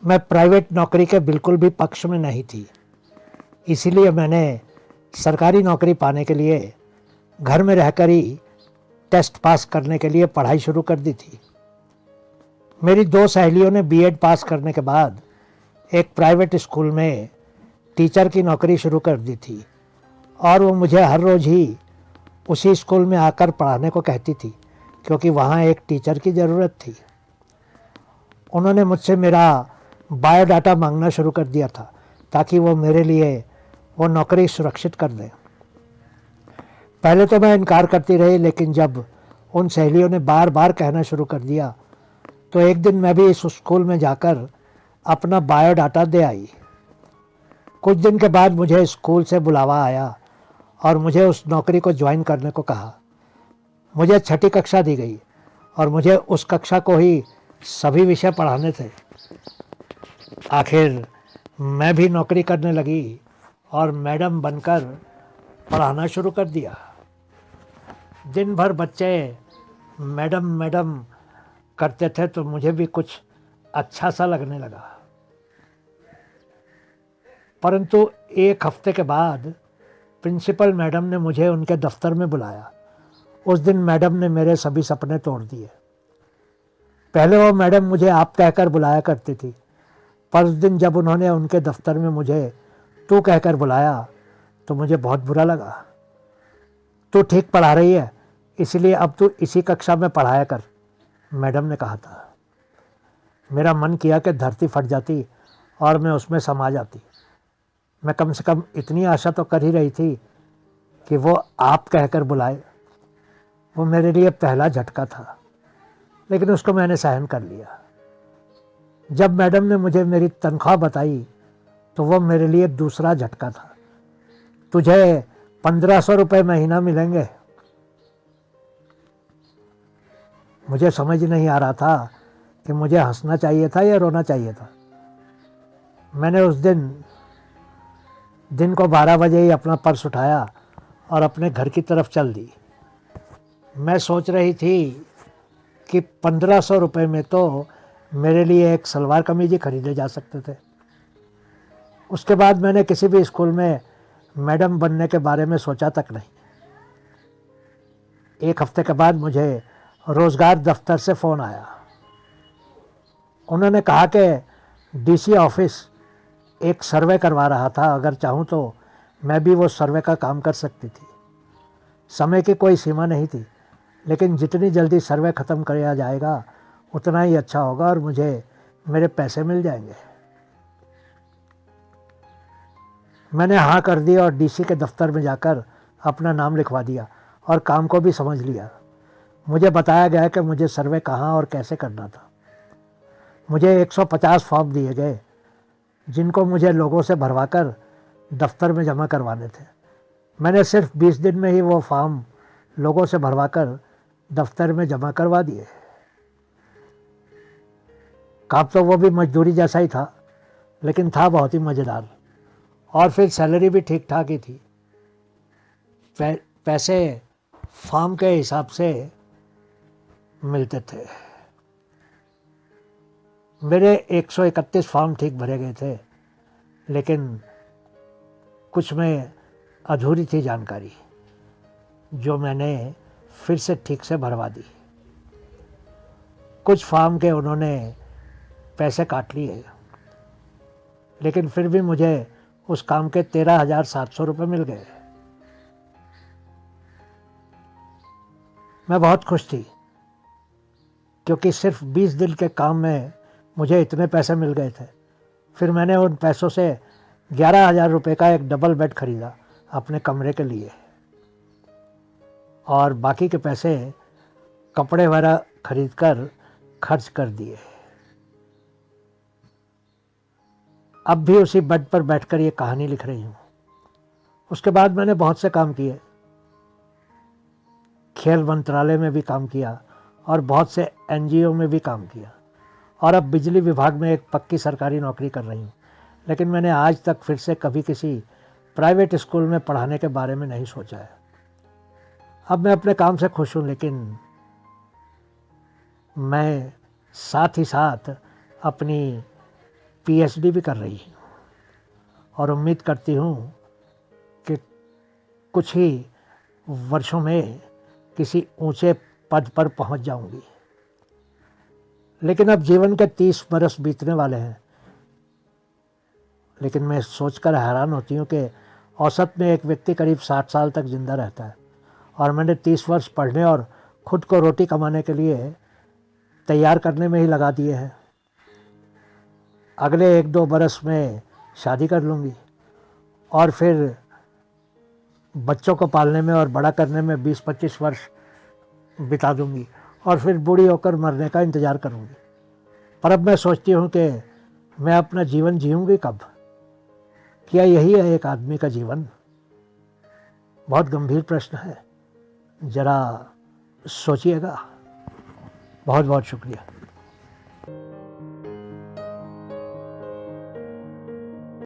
मैं प्राइवेट नौकरी के बिल्कुल भी पक्ष में नहीं थी। इसीलिए मैंने सरकारी नौकरी पाने के लिए घर में रहकर ही टेस्ट पास करने के लिए पढ़ाई शुरू कर दी थी। मेरी 2 सहेलियों ने बीएड पास करने के बाद एक प्राइवेट स्कूल में टीचर की नौकरी शुरू कर दी थी और वो मुझे हर रोज़ ही उसी स्कूल में आकर पढ़ाने को कहती थी, क्योंकि वहाँ एक टीचर की ज़रूरत थी। उन्होंने मुझसे मेरा बायोडाटा मांगना शुरू कर दिया था ताकि वो मेरे लिए वो नौकरी सुरक्षित कर दें। पहले तो मैं इनकार करती रही, लेकिन जब उन सहेलियों ने बार बार कहना शुरू कर दिया तो एक दिन मैं भी इस स्कूल में जाकर अपना बायोडाटा दे आई। कुछ दिन के बाद मुझे स्कूल से बुलावा आया और मुझे उस नौकरी को ज्वाइन करने को कहा। मुझे 6ठी कक्षा दी गई और मुझे उस कक्षा को ही सभी विषय पढ़ाने थे। आखिर मैं भी नौकरी करने लगी और मैडम बनकर पढ़ाना शुरू कर दिया। दिन भर बच्चे मैडम मैडम करते थे तो मुझे भी कुछ अच्छा सा लगने लगा। परंतु एक हफ्ते के बाद प्रिंसिपल मैडम ने मुझे उनके दफ्तर में बुलाया। उस दिन मैडम ने मेरे सभी सपने तोड़ दिए। पहले वो मैडम मुझे आप कहकर बुलाया करती थी, पर उस दिन जब उन्होंने उनके दफ्तर में मुझे तू कहकर बुलाया तो मुझे बहुत बुरा लगा। तू ठीक पढ़ा रही है, इसलिए अब तू इसी कक्षा में पढ़ाया कर, मैडम ने कहा था। मेरा मन किया कि धरती फट जाती और मैं उसमें समा जाती। मैं कम से कम इतनी आशा तो कर ही रही थी कि वो आप कहकर बुलाए। वो मेरे लिए पहला झटका था, लेकिन उसको मैंने सहन कर लिया। जब मैडम ने मुझे मेरी तनख्वाह बताई तो वो मेरे लिए दूसरा झटका था। तुझे 1500 रुपये महीना मिलेंगे। मुझे समझ नहीं आ रहा था कि मुझे हंसना चाहिए था या रोना चाहिए था। मैंने उस दिन को 12 बजे ही अपना पर्स उठाया और अपने घर की तरफ चल दी। मैं सोच रही थी कि 1500 रुपये में तो मेरे लिए एक सलवार कमीज ही खरीदे जा सकते थे। उसके बाद मैंने किसी भी स्कूल में मैडम बनने के बारे में सोचा तक नहीं। एक हफ्ते के बाद मुझे रोज़गार दफ्तर से फ़ोन आया। उन्होंने कहा कि डीसी ऑफिस एक सर्वे करवा रहा था, अगर चाहूँ तो मैं भी वो सर्वे का काम कर सकती थी। समय की कोई सीमा नहीं थी, लेकिन जितनी जल्दी सर्वे ख़त्म किया जाएगा उतना ही अच्छा होगा और मुझे मेरे पैसे मिल जाएंगे। मैंने हाँ कर दी और डीसी के दफ्तर में जाकर अपना नाम लिखवा दिया और काम को भी समझ लिया। मुझे बताया गया कि मुझे सर्वे कहाँ और कैसे करना था। मुझे 150 फॉर्म दिए गए, जिनको मुझे लोगों से भरवाकर दफ्तर में जमा करवाने थे। मैंने सिर्फ 20 दिन में ही वो फॉर्म लोगों से भरवाकर दफ्तर में जमा करवा दिए। काम तो वो भी मजदूरी जैसा ही था, लेकिन था बहुत ही मज़ेदार, और फिर सैलरी भी ठीक ठाक ही थी। पैसे फॉर्म के हिसाब से मिलते थे। मेरे 131 फॉर्म ठीक भरे गए थे, लेकिन कुछ में अधूरी थी जानकारी, जो मैंने फिर से ठीक से भरवा दी। कुछ फॉर्म के उन्होंने पैसे काट लिए, लेकिन फिर भी मुझे उस काम के 13,700 रुपये मिल गए। मैं बहुत खुश थी, क्योंकि सिर्फ 20 दिन के काम में मुझे इतने पैसे मिल गए थे। फिर मैंने उन पैसों से 11,000 रुपये का एक डबल बेड खरीदा अपने कमरे के लिए, और बाकी के पैसे कपड़े वगैरह खरीद कर खर्च कर दिए। अब भी उसी बेड पर बैठकर ये कहानी लिख रही हूँ। उसके बाद मैंने बहुत से काम किए। खेल मंत्रालय में भी काम किया और बहुत से एनजीओ में भी काम किया, और अब बिजली विभाग में एक पक्की सरकारी नौकरी कर रही हूँ। लेकिन मैंने आज तक फिर से कभी किसी प्राइवेट स्कूल में पढ़ाने के बारे में नहीं सोचा है। अब मैं अपने काम से खुश हूँ, लेकिन मैं साथ ही साथ अपनी पीएचडी भी कर रही हूँ और उम्मीद करती हूँ कि कुछ ही वर्षों में किसी ऊंचे पद पर पहुंच जाऊंगी। लेकिन अब जीवन के 30 बरस बीतने वाले हैं, लेकिन मैं सोचकर हैरान होती हूँ कि औसत में एक व्यक्ति करीब 60 साल तक ज़िंदा रहता है और मैंने 30 वर्ष पढ़ने और खुद को रोटी कमाने के लिए तैयार करने में ही लगा दिए हैं। अगले 1-2 बरस में शादी कर लूँगी और फिर बच्चों को पालने में और बड़ा करने में 20-25 वर्ष बिता दूँगी और फिर बूढ़ी होकर मरने का इंतज़ार करूँगी। पर अब मैं सोचती हूँ कि मैं अपना जीवन जीऊँगी कब? क्या यही है एक आदमी का जीवन? बहुत गंभीर प्रश्न है, ज़रा सोचिएगा। बहुत बहुत शुक्रिया।